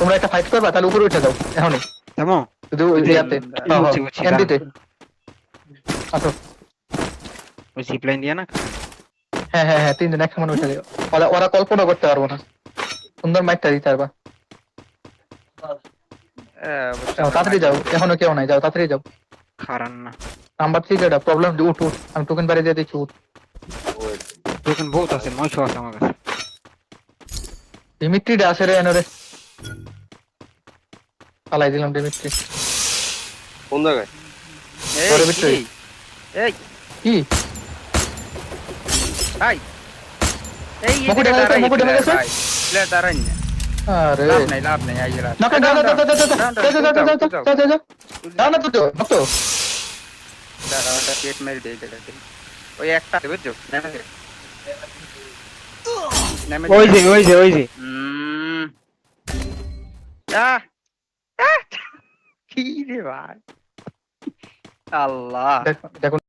তোমরা একটা ফাইট করবা তাহলে উপরে উঠে যাও এখনই থামো শুধু ইয়াতে বুঝছি, এমডিতে আসো। ওই জিপ লাইন দিয়ে না হ্যাঁ হ্যাঁ হ্যাঁ তিনজন একসঙ্গে উঠে যাও। ওরা কল্পনা করতে পারবো না। সুন্দর মাইকটা দিতে পারবা। যাও তাড়াতাড়ি যাও, এখনো কেউ নাই, যাও তাড়াতাড়ি যাও। খারান না নাম্বার 3 যেটা প্রবলেম, উঠ উঠ, আমি টোকেন বাড়ি দিয়ে দেখি, উঠ। টোকেন বহুত আছে, 900 আছে আমার কাছে। ডিমিট্রিটা আসে রে এনরে, পালাই দিলাম ডিমিট্রি। কোন জায়গায়? ঘরের ভিতরে। এই কি ভাই এই মুকুট এনে গেছে, মুকুট এনে গেছে। প্লেয়ার দাঁড়াই না, আরে লাভ নাই আই গেল না, যাও যাও যাও যাও যাও যাও যাও যাও যাও না, তো নকটো দাঁড়াটা পেট মেরে দেই দেখাতে। ওই একটা বুঝছো নেমে ওই যে কি রে ভাই, আল্লাহ দেখো